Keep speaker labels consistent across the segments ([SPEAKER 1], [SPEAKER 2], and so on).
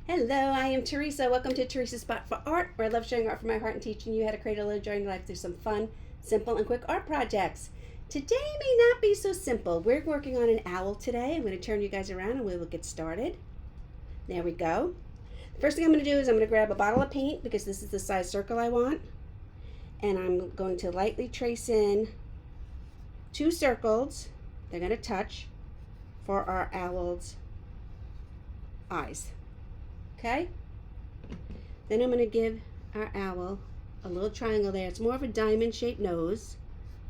[SPEAKER 1] Hello, I am Teresa. Welcome to Teresa's Spot for Art, where I love showing art from my heart and teaching you how to create a little joy in your life through some fun, simple, and quick art projects. Today may not be so simple. We're working on an owl today. I'm going to turn you guys around and we will get started. There we go. The first thing I'm going to do is I'm going to grab a bottle of paint because this is the size circle I want. And I'm going to lightly trace in 2 circles. They're going to touch for our owl's eyes. Okay? Then I'm going to give our owl a little triangle there. It's more of a diamond shaped nose,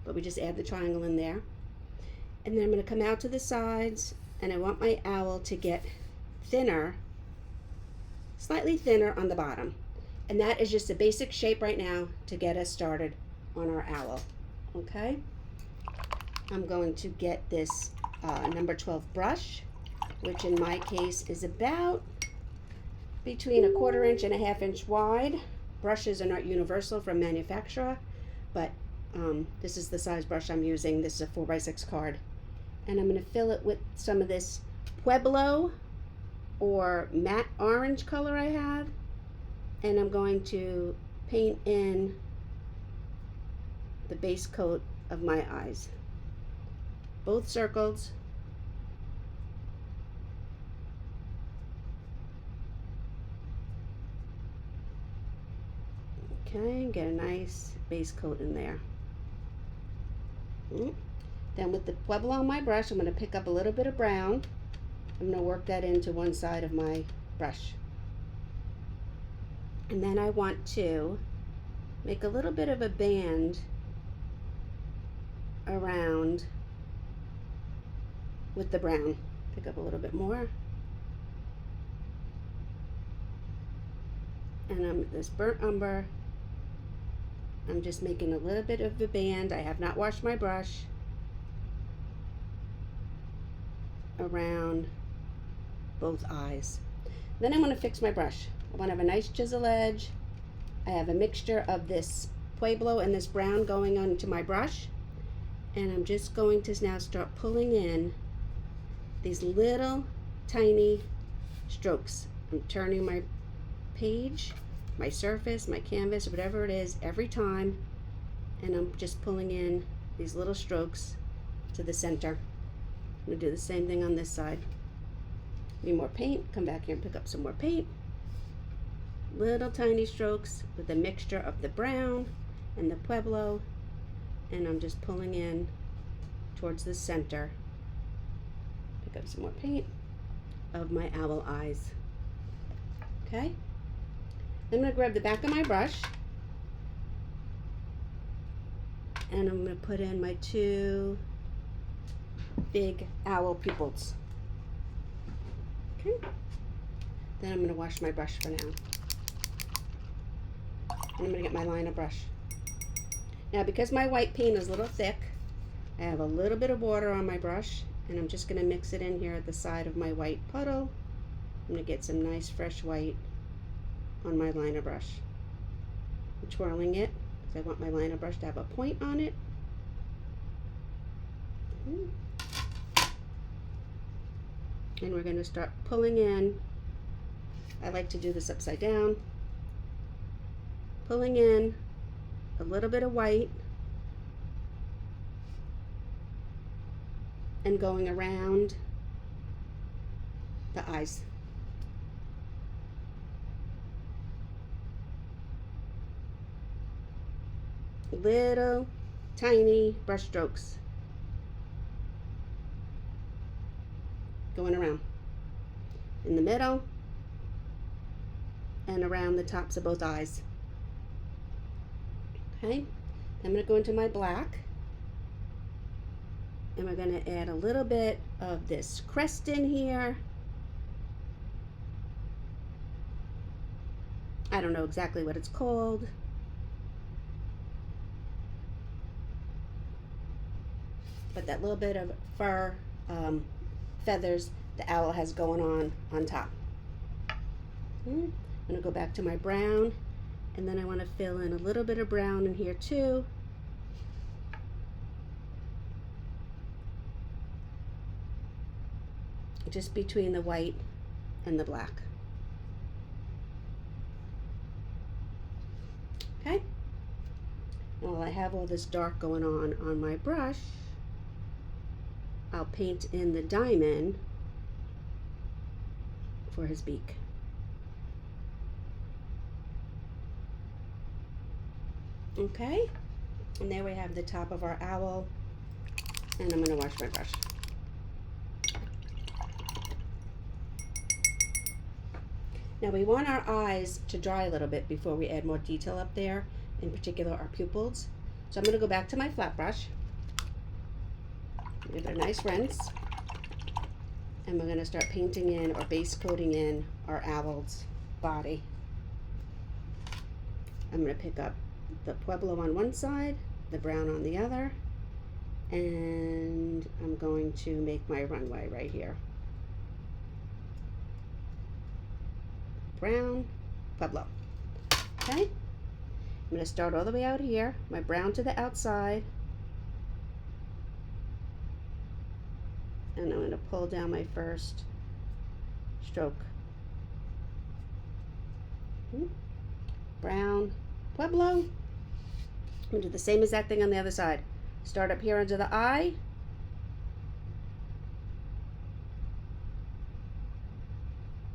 [SPEAKER 1] but we just add the triangle in there. And then I'm going to come out to the sides, and I want my owl to get thinner, slightly thinner on the bottom. And that is just a basic shape right now to get us started on our owl. Okay? I'm going to get this number 12 brush, which in my case is about between 1/4 inch and 1/2 inch wide. Brushes are not universal from manufacturer, but this is the size brush I'm using. This is a 4x6 card. And I'm going to fill it with some of this Pueblo or matte orange color I have. And I'm going to paint in the base coat of my eyes. Both circles. Okay, get a nice base coat in there. Then with the Pueblo on my brush, I'm going to pick up a little bit of brown. I'm going to work that into one side of my brush. And then I want to make a little bit of a band around with the brown. Pick up a little bit more. And this burnt umber, I'm just making a little bit of a band. I have not washed my brush around both eyes. Then I'm going to fix my brush. I want to have a nice chisel edge. I have a mixture of this Pueblo and this brown going onto my brush. And I'm just going to now start pulling in these little tiny strokes. I'm turning my page, my surface, my canvas, whatever it is, every time, and I'm just pulling in these little strokes to the center. I'm going to do the same thing on this side. Need more paint, come back here and pick up some more paint. Little tiny strokes with a mixture of the brown and the Pueblo, and I'm just pulling in towards the center. Pick up some more paint of my owl eyes. Okay? I'm going to grab the back of my brush and I'm going to put in my 2 big owl pupils. Okay. Then I'm going to wash my brush for now. And I'm going to get my liner brush. Now because my white paint is a little thick, I have a little bit of water on my brush and I'm just going to mix it in here at the side of my white puddle. I'm going to get some nice fresh white on my liner brush. I'm twirling it because I want my liner brush to have a point on it. And we're going to start pulling in. I like to do this upside down. Pulling in a little bit of white and going around the eyes. Little tiny brush strokes going around in the middle and around the tops of both eyes. Okay, I'm going to go into my black and we're going to add a little bit of this crest in here. I don't know exactly what it's called. But that little bit of fur feathers the owl has going on top. I'm going to go back to my brown, and then I want to fill in a little bit of brown in here too. Just between the white and the black. Okay? And while I have all this dark going on my brush, I'll paint in the diamond for his beak. Okay, and there we have the top of our owl, and I'm going to wash my brush. Now we want our eyes to dry a little bit before we add more detail up there, in particular our pupils. So I'm going to go back to my flat brush, give it a nice rinse, and we're going to start painting in or base coating in our owl's body. I'm going to pick up the pueblo on one side, the brown on the other, and I'm going to make my runway right here. Brown, pueblo. Okay, I'm going to start all the way out here, my brown to the outside, and I'm going to pull down my first stroke. Brown, pueblo. I'm going to do the same exact thing on the other side. Start up here under the eye,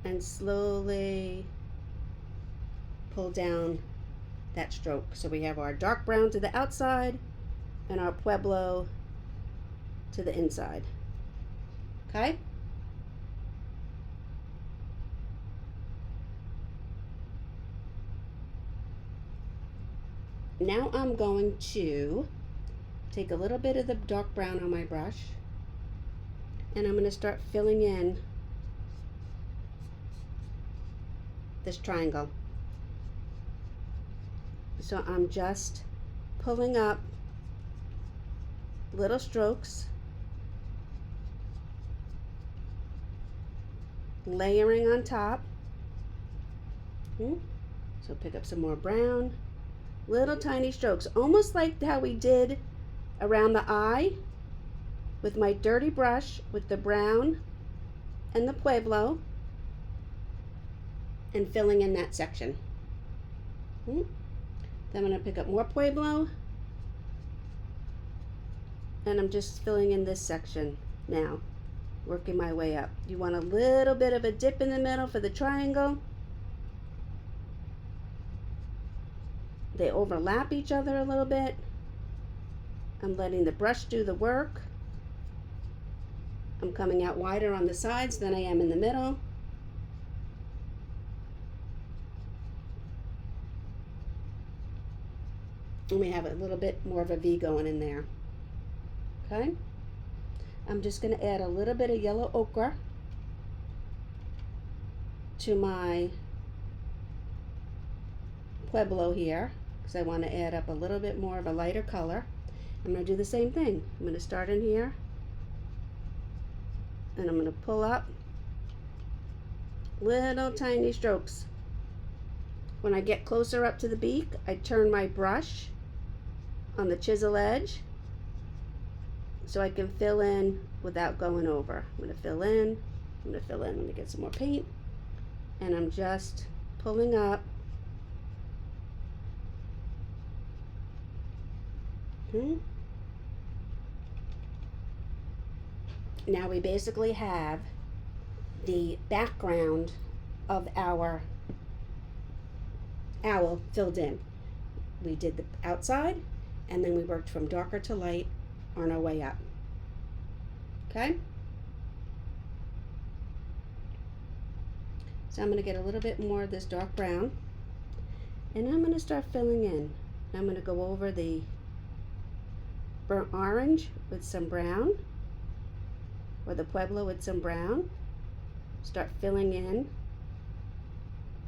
[SPEAKER 1] and slowly pull down that stroke. So we have our dark brown to the outside and our pueblo to the inside. Okay? Now I'm going to take a little bit of the dark brown on my brush, and I'm going to start filling in this triangle. So I'm just pulling up little strokes, layering on top. So pick up some more brown, little tiny strokes, almost like how we did around the eye with my dirty brush with the brown and the pueblo, and filling in that section. Then I'm going to pick up more pueblo, and I'm just filling in this section now, working my way up. You want a little bit of a dip in the middle for the triangle. They overlap each other a little bit. I'm letting the brush do the work. I'm coming out wider on the sides than I am in the middle. And we have a little bit more of a V going in there. Okay? I'm just going to add a little bit of yellow ochre to my pueblo here, because I want to add up a little bit more of a lighter color. I'm going to do the same thing. I'm going to start in here, and I'm going to pull up little tiny strokes. When I get closer up to the beak, I turn my brush on the chisel edge so I can fill in without going over. I'm going to fill in, I'm going to fill in, let me get some more paint, and I'm just pulling up. Now we basically have the background of our owl filled in. We did the outside, and then we worked from darker to light on our way up. Okay? So I'm going to get a little bit more of this dark brown, and I'm going to start filling in. I'm going to go over the burnt orange with some brown, or the pueblo with some brown. Start filling in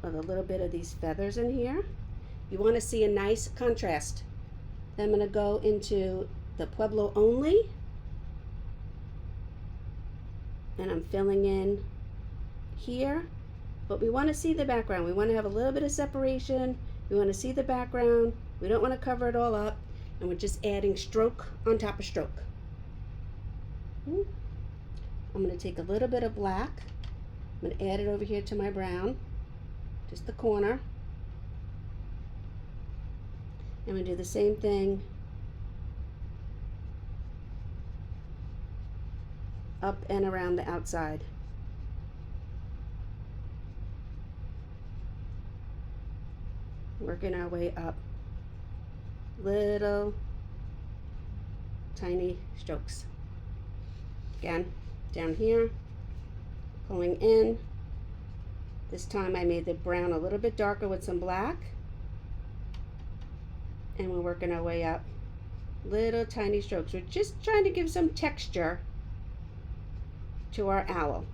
[SPEAKER 1] with a little bit of these feathers in here. You want to see a nice contrast. Then I'm going to go into the pueblo only, and I'm filling in here, but we want to see the background. We want to have a little bit of separation. We want to see the background. We don't want to cover it all up, and we're just adding stroke on top of stroke. I'm going to take a little bit of black. I'm going to add it over here to my brown, just the corner. I'm going to do the same thing up and around the outside. Working our way up. Little tiny strokes. Again, down here, pulling in. This time I made the brown a little bit darker with some black. And we're working our way up. Little tiny strokes. We're just trying to give some texture to our owl.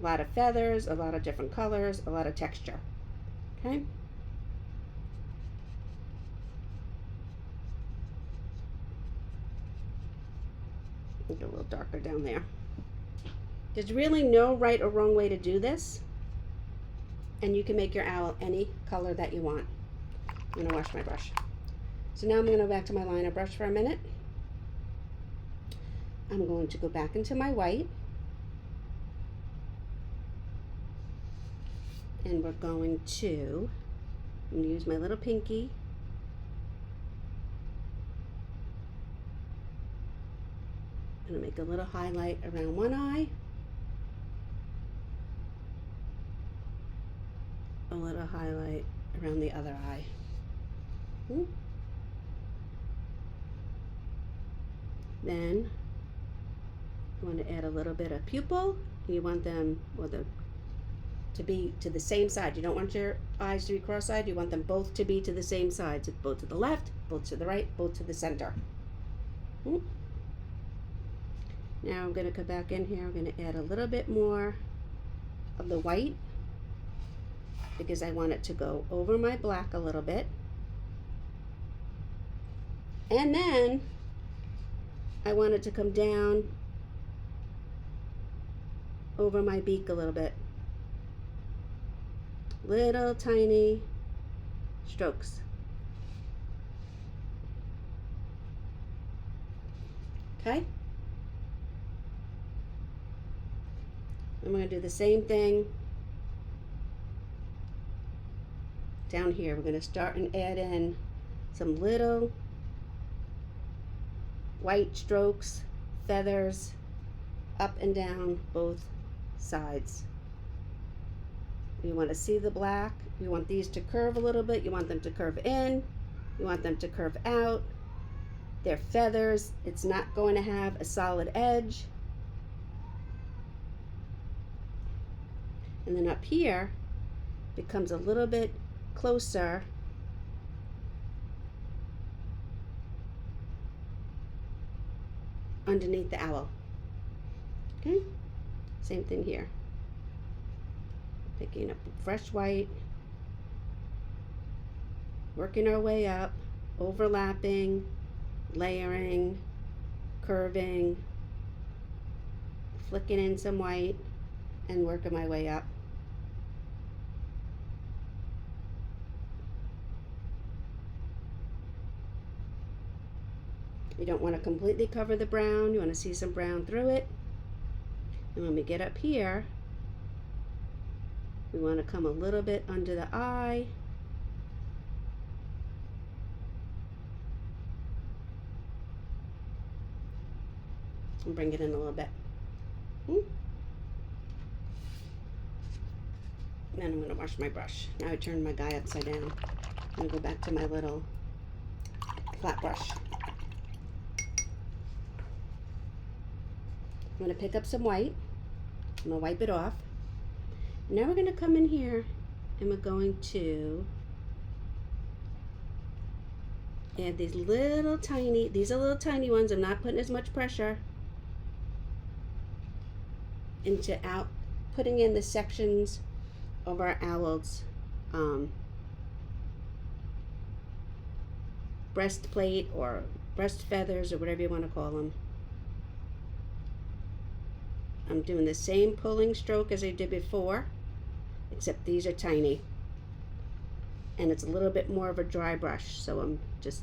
[SPEAKER 1] A lot of feathers, a lot of different colors, a lot of texture. Okay? Make it a little darker down there. There's really no right or wrong way to do this. And you can make your owl any color that you want. I'm going to wash my brush. So now I'm going to go back to my liner brush for a minute. I'm going to go back into my white. And we're going to, I'm going to use my little pinky. I'm going to make a little highlight around one eye. A little highlight around the other eye. Then you want to add a little bit of pupil. You want them to be to the same side. You don't want your eyes to be cross-eyed. You want them both to be to the same sides. Both to the left, both to the right, both to the center. Now I'm going to come back in here. I'm going to add a little bit more of the white because I want it to go over my black a little bit. And then I want it to come down over my beak a little bit. Little tiny strokes. Okay? And we're going to do the same thing down here. We're going to start and add in some little white strokes, feathers, up and down both sides. You want to see the black. You want these to curve a little bit. You want them to curve in. You want them to curve out. They're feathers. It's not going to have a solid edge. And then up here becomes a little bit closer underneath the owl. Okay? Same thing here. Picking up fresh white, working our way up, overlapping, layering, curving, flicking in some white, and working my way up. You don't want to completely cover the brown. You want to see some brown through it. And when we get up here, we want to come a little bit under the eye. And bring it in a little bit. And then I'm going to wash my brush. Now I turned my guy upside down. I'm going to go back to my little flat brush. I'm going to pick up some white. I'm going to wipe it off. Now we're going to come in here and we're going to add these are little tiny ones. I'm not putting as much pressure into putting in the sections of our owl's breastplate or breast feathers or whatever you want to call them. I'm doing the same pulling stroke as I did before, except these are tiny. And it's a little bit more of a dry brush, so I'm just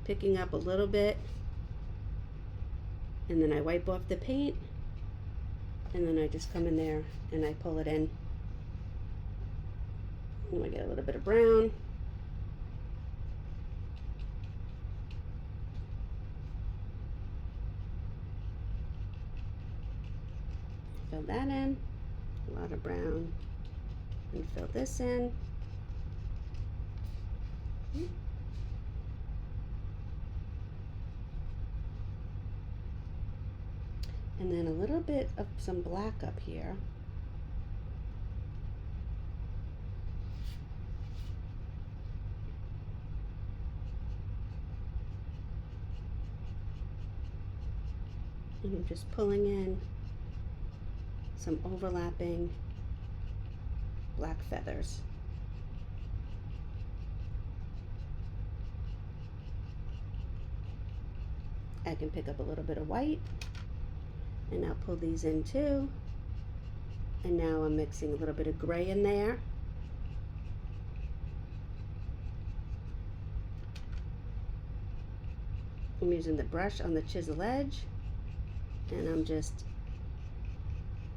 [SPEAKER 1] picking up a little bit. And then I wipe off the paint. And then I just come in there and I pull it in. And I get a little bit of brown. fill that in. A lot of brown. And fill this in. And then a little bit of some black up here. And I'm just pulling in some overlapping black feathers. I can pick up a little bit of white, and I'll pull these in too. And now I'm mixing a little bit of gray in there. I'm using the brush on the chisel edge, and I'm just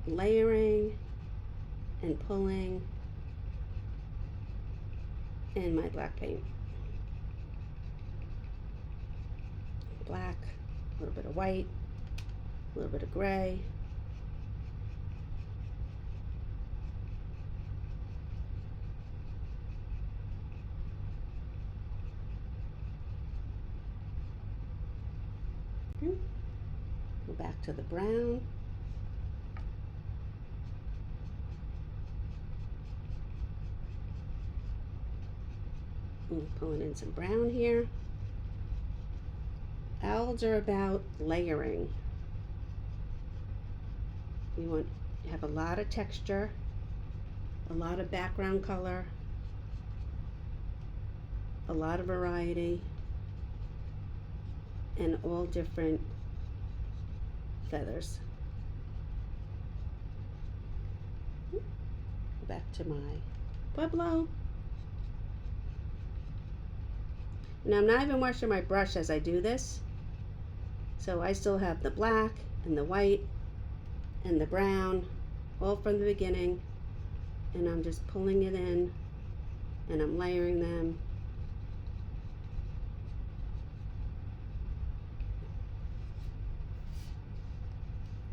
[SPEAKER 1] layering and pulling in my black paint. Black, a little bit of white, a little bit of gray. Go back to the brown. And pulling in some brown here. Owls are about layering. You want to have a lot of texture, a lot of background color, a lot of variety, and all different feathers. Back to my pueblo. Now I'm not even washing my brush as I do this, so I still have the black and the white and the brown all from the beginning, and I'm just pulling it in and I'm layering them.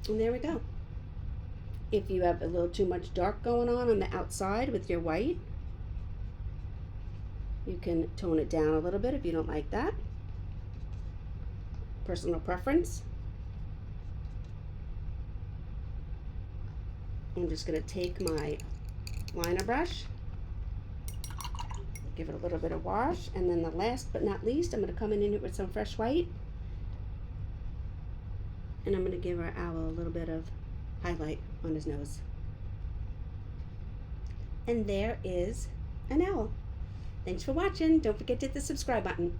[SPEAKER 1] And there we go. If you have a little too much dark going on the outside with your white, you can tone it down a little bit if you don't like that. Personal preference. I'm just going to take my liner brush, give it a little bit of wash, and then the last but not least, I'm going to come in it with some fresh white, and I'm going to give our owl a little bit of highlight on his nose. And there is an owl. Thanks for watching. Don't forget to hit the subscribe button.